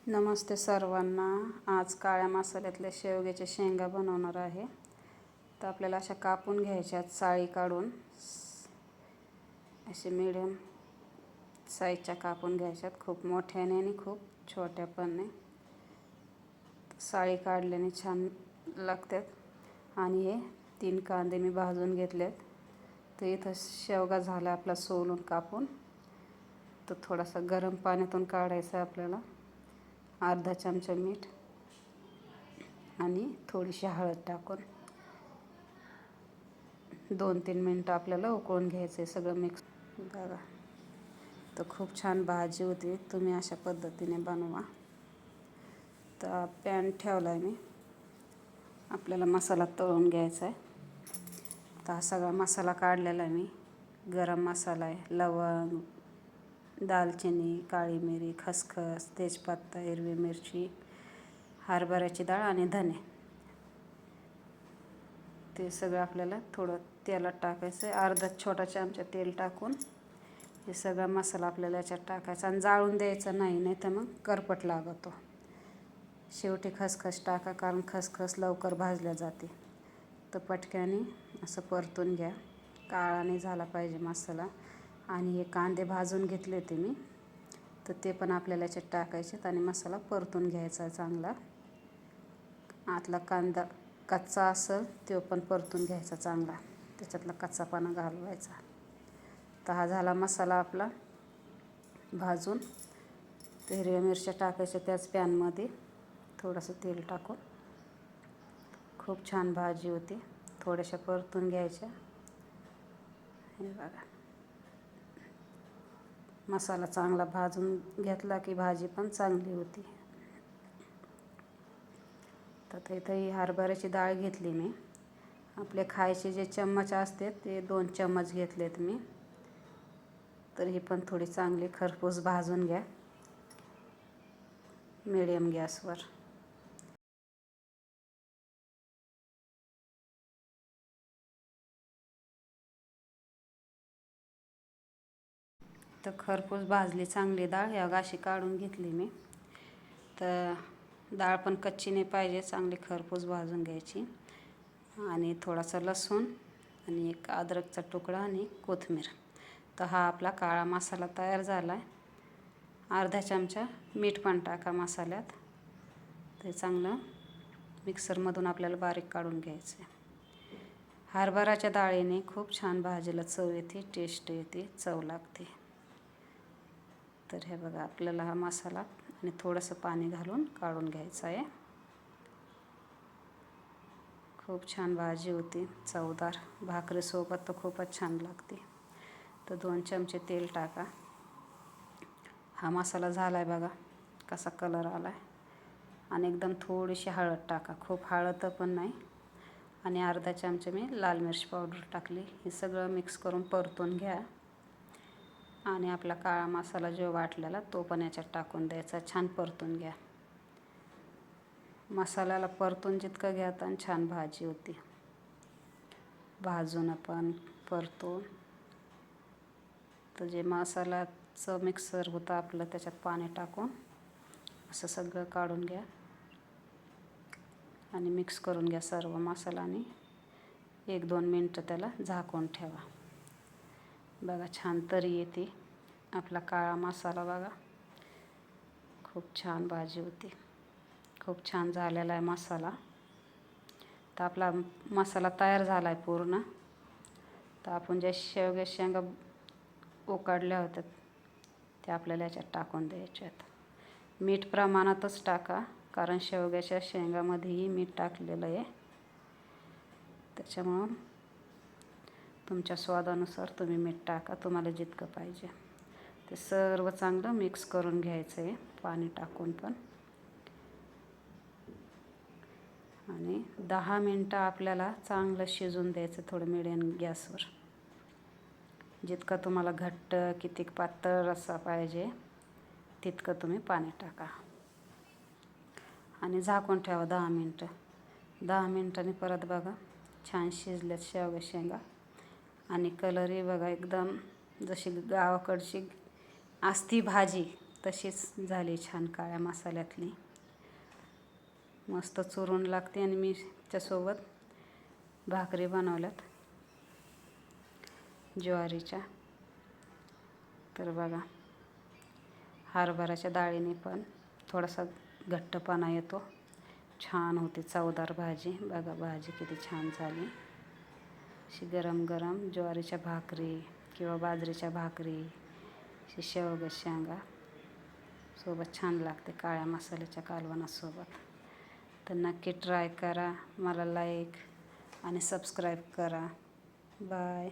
नमस्ते सर्वांना. आज काळ्या मसाल्यातल्या शेवग्याच्या शेंगा बनवणार आहे. तर आपल्याला अशा कापून घ्यायच्यात, साळी काढून असे मीडियम साईजच्या कापून घ्यायच्यात. खूप मोठ्याने आणि खूप छोट्या पण नाही. साळी काढल्याने छान लागतात. आणि हे 3 कांदे मी भाजून घेतलेत. तर इथं शेवगा झाला आपला सोलून कापून. तर थोडासा गरम पाण्यातून काढायचा आहे आपल्याला. अर्धा चमचा मीठ आणि थोडीशी हळद टाकून 2-3 मिनटं आपल्याला उकळून घ्यायचं आहे सगळं मिक्स. बघा, तर खूप छान भाजी होती. तुम्ही अशा पद्धतीने बनवा. तर पॅन ठेवला आहे मी. आपल्याला मसाला तळून घ्यायचा आहे. तर हा सगळा मसाला काढलेला आहे मी. गरम मसाला आहे, लवंग, दालचिनी, काळी मिरी, खसखस, तेजपत्ता, हिरवी मिरची, हरभऱ्याची डाळ आणि धने. ते सगळं आपल्याला थोडं तेलात टाकायचं आहे. अर्धा छोटा चमचा तेल टाकून हे सगळा मसाला आपल्याला याच्यात टाकायचा आणि जाळून द्यायचं नाही, नाही तर मग करपट लागतो. शेवटी खसखस टाका, कारण खसखस लवकर भाजल्या जाते. तर पटक्याने असं परतून घ्या. काळा नाही झाला पाहिजे मसाला. आणि हे कांदे भाजून घेतले होते मी, तर ते पण आपल्याला याच्यात टाकायचे आणि मसाला परतून घ्यायचा चांगला. आतला कांदा कच्चा असेल तो पण परतून घ्यायचा चांगला, त्याच्यातला कच्चापणा घालवायचा. तर हा झाला मसाला आपला भाजून. तर हिरव्या मिरच्या टाकायच्या त्याच पॅनमध्ये, थोडंसं तेल टाकून. खूप छान भाजी होती. थोड्याशा परतून घ्यायच्या. हे बघा, मसाला चांगला भाजून घेतला की भाजी पण चांगली होती. तर इथं ही हरभऱ्याची डाळ घेतली मी. आपले खायचे जे चम्मच असते ते 2 चम्मच घेतलेत मी. तर ही पण थोडी चांगली खरपूस भाजून घ्या मीडियम गॅसवर. तर खरपूस भाजली चांगली डाळ. या गाशी काढून घेतली मी. तर डाळ पण कच्ची नाही पाहिजे, चांगली खरपूस भाजून घ्यायची. आणि थोडासा लसूण आणि एक अद्रकचा तुकडा आणि कोथिंबीर. तर हा आपला काळा मसाला तयार झाला आहे. अर्धा चमचा मीठ पण टाका मसाल्यात. ते चांगलं मिक्सरमधून आपल्याला बारीक काढून घ्यायचं आहे. हरभऱ्याच्या डाळीने खूप छान भाजीला चव येते, टेस्ट येते, चव लागते. तर हे बघा, आपल्याला हा मसाला आणि थोडंसं पाणी घालून काढून घ्यायचा आहे. खूप छान भाजी होती, चवदार. भाकरीसोबत तर खूपच छान लागते. तर 2 चमचे तेल टाका. हा मसाला झाला आहे बघा, कसा कलर आला आहे. आणि एकदम थोडीशी हळद टाका, खूप हळद पण नाही. आणि अर्धा चमचा मी लाल मिरची पावडर टाकली. हे सगळं मिक्स करून परतून घ्या. आणि आपला काळा मसाला जो वाटलेला तो पण याच्यात टाकून द्यायचा. छान परतून घ्या. मसाल्याला परतून जितकं घ्या आणि छान भाजी होती. भाजून पण परतून. तर जे मसाल्याचं मिक्सर होतं आपलं त्याच्यात पाणी टाकून असं सगळं काढून घ्या आणि मिक्स करून घ्या सर्व मसाला. आणि 1-2 मिनटं त्याला झाकून ठेवा. बघा, छान तरी येते. आपला काळा मसाला बघा, खूप छान भाजी होती. खूप छान झालेला आहे मसाला. तर आपला मसाला तयार झाला आहे पूर्ण. तर आपण ज्या शेवग्या शेंगा उकडल्या होत्या त्या आपल्याला याच्यात टाकून द्यायच्या आहेत. मीठ प्रमाणातच टाका, कारण शेवग्याच्या शेंगामध्येही मीठ टाकलेलं आहे. त्याच्यामुळं तुमच्या स्वादानुसार तुम्ही मीठ टाका, तुम्हाला जितकं पाहिजे. ते सर्व चांगलं मिक्स करून घ्यायचं आहे पाणी टाकून पण. आणि 10 मिनटं आपल्याला चांगलं शिजून द्यायचं, थोडं मिडियम गॅसवर. जितका तुम्हाला घट्ट किती पातळ रस्सा पाहिजे तितकं तुम्ही पाणी टाका. आणि झाकून ठेवा 10 मिनटं. 10 मिनटांनी परत बघा, छान शिजल्यात शेवग्या शेंगा. आणि कलरही बघा एकदम जशी गावाकडची असती भाजी तशीच झाली छान काळ्या मसाल्यातली. मस्त चुरून लागते. आणि मी त्याच्यासोबत भाकरी बनवल्यात ज्वारीच्या. तर बघा, हरभऱ्याच्या डाळीने पण थोडासा घट्टपणा येतो. छान होते चवदार भाजी. बघा भाजी किती छान झाली. अशी गरम गरम ज्वारीच्या भाकरी किंवा बाजरीच्या भाकरी, अशी शेवगा शेंगा सोबत छान लागते काळ्या मसाल्याच्या कालवणासोबत. तर नक्की ट्राय करा. मला लाईक आणि सबस्क्राईब करा. बाय.